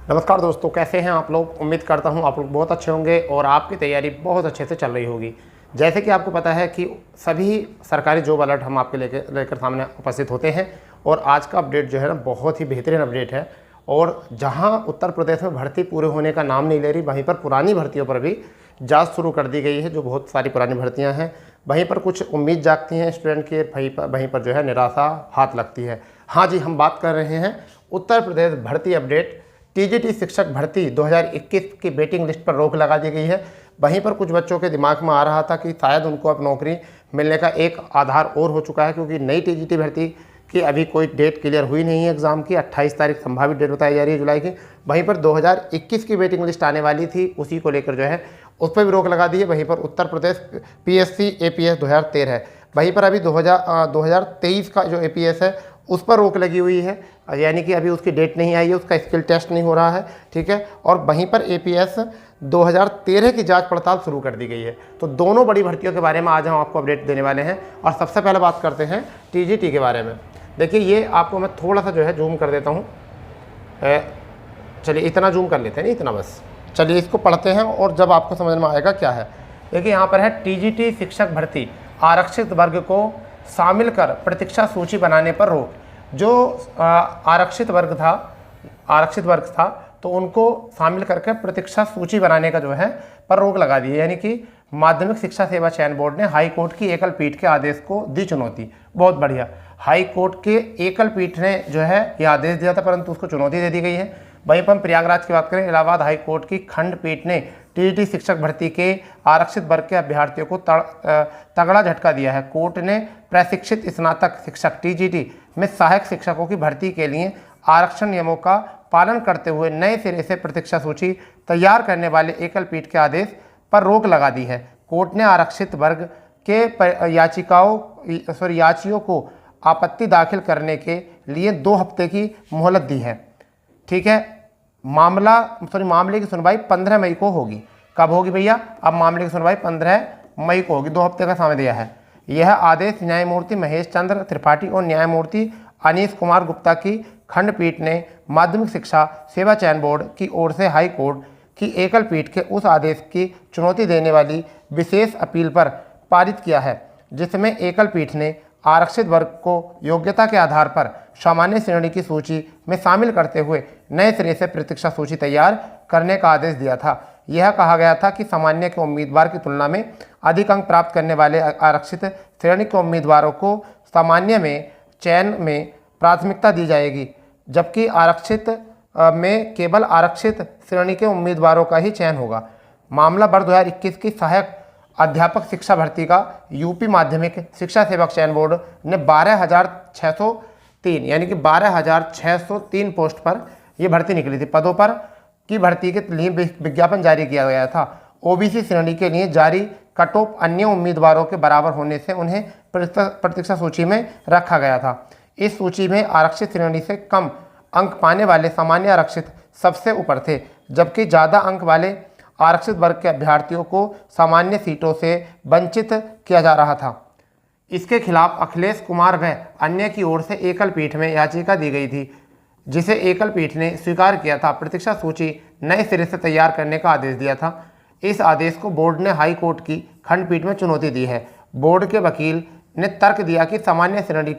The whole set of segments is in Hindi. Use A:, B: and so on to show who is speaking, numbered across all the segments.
A: नमस्कार दोस्तों, कैसे हैं आप लोग। उम्मीद करता हूं आप लोग बहुत अच्छे होंगे और आपकी तैयारी बहुत अच्छे से चल रही होगी। जैसे कि आपको पता है कि सभी सरकारी जॉब अलर्ट हम आपके लेकर सामने उपस्थित होते हैं और आज का अपडेट जो है ना बहुत ही बेहतरीन अपडेट है। और जहां उत्तर प्रदेश में भर्ती पूरे होने का नाम नहीं ले रही, वहीं पर पुरानी भर्तियों पर भी जांच शुरू कर दी गई है। जो बहुत सारी पुरानी भर्तियाँ हैं वहीं पर कुछ उम्मीद जागती हैं स्टूडेंट के, वहीं पर जो है निराशा हाथ लगती है। हाँ जी, हम बात कर रहे हैं उत्तर प्रदेश भर्ती अपडेट। टीजीटी शिक्षक भर्ती 2021 की वेटिंग लिस्ट पर रोक लगा दी गई है। वहीं पर कुछ बच्चों के दिमाग में आ रहा था कि शायद उनको अब नौकरी मिलने का एक आधार और हो चुका है, क्योंकि नई टीजीटी भर्ती की अभी कोई डेट क्लियर हुई नहीं है। एग्जाम की 28 तारीख संभावित डेट बताई जा रही है जुलाई की। वहीं पर 2021 की वेटिंग लिस्ट आने वाली थी, उसी को लेकर जो है उस पर भी रोक लगा दी है। वहीं पर उत्तर प्रदेश पीएससी एपीएस 2013 है, वहीं पर अभी 2023 का जो एपीएस है उस पर रोक लगी हुई है, यानी कि अभी उसकी डेट नहीं आई है, उसका स्किल टेस्ट नहीं हो रहा है, ठीक है। और वहीं पर एपीएस 2013 की जांच पड़ताल शुरू कर दी गई है। तो दोनों बड़ी भर्तियों के बारे में आज हम आपको अपडेट देने वाले हैं। और सबसे पहले बात करते हैं टीजीटी के बारे में। देखिए, ये आपको मैं थोड़ा सा जो है जूम कर देता हूँ। चलिए इतना जूम कर लेते हैं, नहीं इतना बस। चलिए इसको पढ़ते हैं और जब आपको समझ में आएगा क्या है। देखिए यहाँ पर है टीजीटी शिक्षक भर्ती आरक्षित वर्ग को शामिल कर प्रतीक्षा सूची बनाने पर रोक। जो आरक्षित वर्ग था तो उनको शामिल करके प्रतीक्षा सूची बनाने का जो है पर रोक लगा दी है। यानी कि माध्यमिक शिक्षा सेवा चयन बोर्ड ने हाई कोर्ट की एकल पीठ के आदेश को दी चुनौती। बहुत बढ़िया, हाई कोर्ट के एकल पीठ ने जो है यह आदेश दिया था, परंतु उसको चुनौती दे दी गई है। वहीं पर हम प्रयागराज की बात करें, इलाहाबाद हाई कोर्ट की खंडपीठ ने टीजीटी शिक्षक भर्ती के आरक्षित वर्ग के अभ्यर्थियों को तगड़ा झटका दिया है। कोर्ट ने प्रशिक्षित स्नातक शिक्षक टीजीटी में सहायक शिक्षकों की भर्ती के लिए आरक्षण नियमों का पालन करते हुए नए सिरे से प्रतीक्षा सूची तैयार करने वाले एकल पीठ के आदेश पर रोक लगा दी है। कोर्ट ने आरक्षित वर्ग के याचियों को आपत्ति दाखिल करने के लिए 2 हफ्ते की मोहलत दी है, ठीक है। मामले की सुनवाई 15 मई को होगी। कब होगी भैया? अब मामले की सुनवाई 15 मई को होगी। 2 हफ्ते का समय दिया है। यह आदेश न्यायमूर्ति महेश चंद्र त्रिपाठी और न्यायमूर्ति अनीश कुमार गुप्ता की खंडपीठ ने माध्यमिक शिक्षा सेवा चयन बोर्ड की ओर से हाई कोर्ट की एकल पीठ के उस आदेश की चुनौती देने वाली विशेष अपील पर पारित किया है, जिसमें एकल पीठ ने आरक्षित वर्ग को योग्यता के आधार पर सामान्य श्रेणी की सूची में शामिल करते हुए नए सिरे से प्रतीक्षा सूची तैयार करने का आदेश दिया था। यह कहा गया था कि सामान्य के उम्मीदवार की तुलना में अधिक अंक प्राप्त करने वाले आरक्षित श्रेणी के उम्मीदवारों को सामान्य में चयन में प्राथमिकता दी जाएगी, जबकि आरक्षित में केवल आरक्षित श्रेणी के उम्मीदवारों का ही चयन होगा। मामला वर्ष 2021 की सहायक अध्यापक शिक्षा भर्ती का यूपी माध्यमिक शिक्षा सेवक चयन बोर्ड ने 12,603 यानी कि 12,603 पोस्ट पर यह भर्ती निकली थी। पदों पर की भर्ती के लिए विज्ञापन जारी किया गया था। ओबीसी श्रेणी के लिए जारी कट ऑफ अन्य उम्मीदवारों के बराबर होने से उन्हें प्रतीक्षा सूची में रखा गया था। इस सूची में आरक्षित श्रेणी से कम अंक पाने वाले सामान्य आरक्षित सबसे ऊपर थे, जबकि ज़्यादा अंक वाले आरक्षित वर्ग के अभ्यर्थियों को सामान्य सीटों से वंचित किया जा रहा था। इसके खिलाफ अखिलेश कुमार व अन्य की ओर से एकल पीठ में याचिका दी गई थी, जिसे एकल पीठ ने स्वीकार किया था। प्रतीक्षा सूची नए सिरे से तैयार करने का आदेश दिया था। इस आदेश को बोर्ड ने हाई कोर्ट की खंडपीठ में चुनौती दी है। बोर्ड के वकील ने तर्क दिया कि सामान्य श्रेणी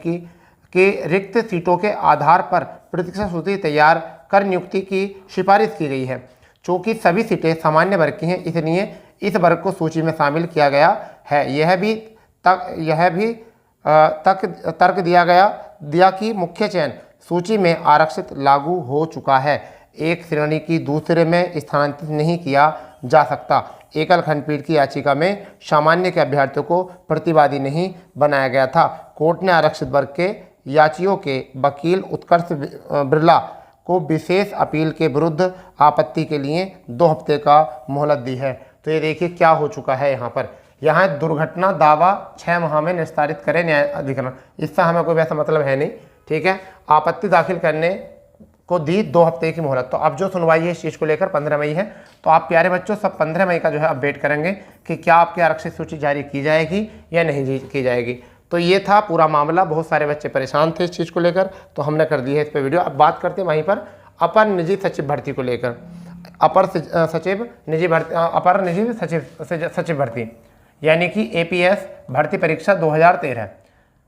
A: के रिक्त सीटों के आधार पर प्रतीक्षा सूची तैयार कर नियुक्ति की सिफारिश की गई है। चूँकि सभी सीटें सामान्य वर्ग की हैं, इसलिए इस वर्ग को सूची में शामिल किया गया है। यह भी तर्क दिया कि मुख्य चयन सूची में आरक्षित लागू हो चुका है, एक श्रेणी की दूसरे में स्थानांतरित नहीं किया जा सकता। एकल खंडपीठ की याचिका में सामान्य के अभ्यर्थियों को प्रतिवादी नहीं बनाया गया था। कोर्ट ने आरक्षित वर्ग के याचियों के वकील उत्कर्ष बिरला को विशेष अपील के विरुद्ध आपत्ति के लिए 2 हफ्ते का मोहलत दी है। तो ये देखिए क्या हो चुका है यहाँ पर। यहाँ दुर्घटना दावा 6 माह में निस्तारित करे न्याय अधिकरण। इससे हमें कोई वैसा मतलब है नहीं, ठीक है। आपत्ति दाखिल करने को दी 2 हफ्ते की मोहलत। तो अब जो सुनवाई है इस चीज़ को लेकर 15 मई है। तो आप प्यारे बच्चों सब 15 मई का जो है अपडेट करेंगे कि क्या आपकी आरक्षित सूची जारी की जाएगी या नहीं की जाएगी। तो ये था पूरा मामला। बहुत सारे बच्चे परेशान थे इस चीज़ को लेकर, तो हमने कर दी है इस पर वीडियो। अब बात करते हैं वहीं पर अपर निजी सचिव भर्ती को लेकर, अपर निजी सचिव भर्ती यानी कि एपीएस भर्ती परीक्षा 2013,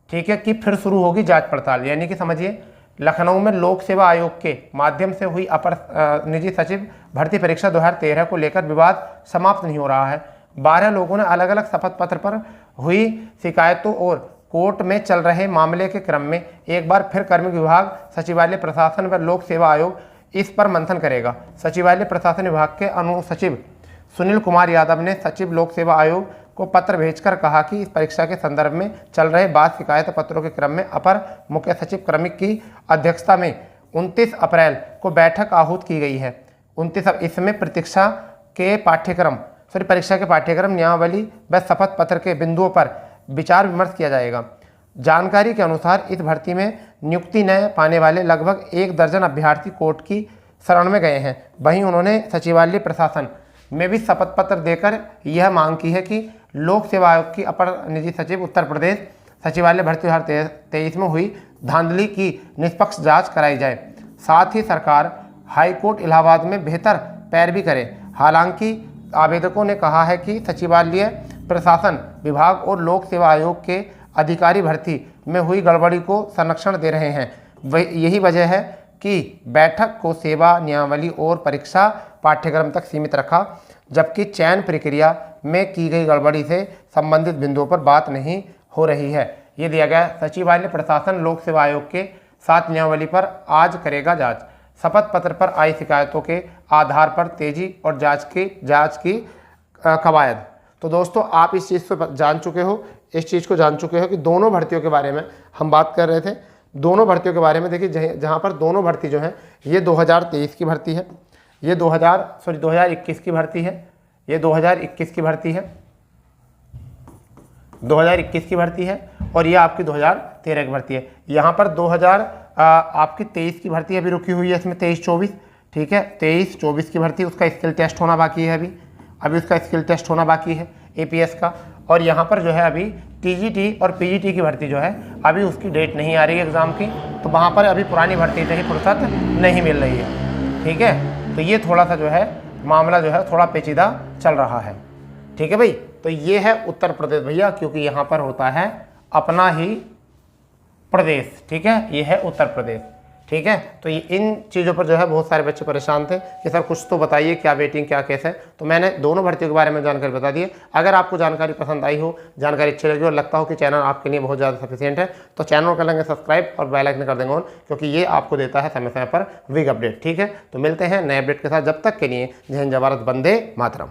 A: ठीक है, कि फिर शुरू होगी जांच पड़ताल। यानी कि समझिए लखनऊ में लोक सेवा आयोग के माध्यम से हुई अपर निजी सचिव भर्ती परीक्षा 2013 को लेकर विवाद समाप्त नहीं हो रहा है। 12 लोगों ने अलग अलग शपथ पत्र पर हुई शिकायतों और कोर्ट में चल रहे मामले के क्रम में एक बार फिर कार्मिक विभाग, सचिवालय प्रशासन व लोक सेवा आयोग इस पर मंथन करेगा। सचिवालय प्रशासन विभाग के अनुसचिव सुनील कुमार यादव ने सचिव लोक सेवा आयोग को पत्र भेजकर कहा कि इस परीक्षा के संदर्भ में चल रहे बाद शिकायत पत्रों के क्रम में अपर मुख्य सचिव क्रमिक की अध्यक्षता में 29 अप्रैल को बैठक आहूत की गई है। 29 इसमें परीक्षा के पाठ्यक्रम, नियमावली व शपथ पत्र के बिंदुओं पर विचार विमर्श किया जाएगा। जानकारी के अनुसार इस भर्ती में नियुक्ति न पाने वाले लगभग 1 दर्जन अभ्यर्थी कोर्ट की शरण में गए हैं। वहीं उन्होंने सचिवालय प्रशासन में भी शपथ पत्र देकर यह मांग की है कि लोक सेवा आयोग की अपर निजी सचिव उत्तर प्रदेश सचिवालय भर्ती 2023 में हुई धांधली की निष्पक्ष जांच कराई जाए। साथ ही सरकार हाईकोर्ट इलाहाबाद में बेहतर पैरवी करे। हालांकि आवेदकों ने कहा है कि सचिवालय प्रशासन विभाग और लोक सेवा आयोग के अधिकारी भर्ती में हुई गड़बड़ी को संरक्षण दे रहे हैं। यही वजह है कि बैठक को सेवा नियमावली और परीक्षा पाठ्यक्रम तक सीमित रखा, जबकि चयन प्रक्रिया में की गई गड़बड़ी से संबंधित बिंदुओं पर बात नहीं हो रही है। ये दिया गया सचिवालय प्रशासन लोक सेवा आयोग के 7 नियमावली पर आज करेगा जांच। शपथ पत्र पर आई शिकायतों के आधार पर तेजी और जांच की कवायद। तो दोस्तों आप इस चीज़ को जान चुके हो कि दोनों भर्तियों के बारे में हम बात कर रहे थे। दोनों भर्तियों के बारे में देखिए, जहाँ पर दोनों भर्ती जो है ये 2023 की भर्ती है, ये 2021 की भर्ती है, ये 2021 की भर्ती है, 2021 की भर्ती है और ये आपकी 2013 की भर्ती है। यहाँ पर आपकी 23 की भर्ती अभी रुकी हुई है, इसमें 23-24, ठीक है, 23-24 की भर्ती, उसका स्किल टेस्ट होना बाकी है अभी उसका स्किल टेस्ट होना बाकी है एपीएस का। और यहाँ पर जो है अभी टीजीटी और पीजीटी की भर्ती जो है अभी उसकी डेट नहीं आ रही है एग्ज़ाम की, तो वहाँ पर अभी पुरानी भर्ती से ही फुर्सत नहीं मिल रही है, ठीक है। तो ये थोड़ा सा जो है मामला जो है थोड़ा पेचीदा चल रहा है, ठीक है भाई। तो ये है उत्तर प्रदेश भैया, क्योंकि यहाँ पर होता है अपना ही प्रदेश, ठीक है, ये है उत्तर प्रदेश, ठीक है। तो ये इन चीज़ों पर जो है बहुत सारे बच्चे परेशान थे कि सर कुछ तो बताइए, क्या वेटिंग क्या केस है। तो मैंने दोनों भर्तियों के बारे में जानकारी बता दी है। अगर आपको जानकारी पसंद आई हो, जानकारी अच्छी लगी और लगता हो कि चैनल आपके लिए बहुत ज़्यादा सफिशिएंट है, तो चैनल कर लेंगे सब्सक्राइब और बेल आइकन कर देंगे ऑन, क्योंकि ये आपको देता है समय समय पर वीक अपडेट, ठीक है। तो मिलते हैं नए अपडेट के साथ, जब तक के लिए जय हिंद, जय भारत, वंदे मातरम।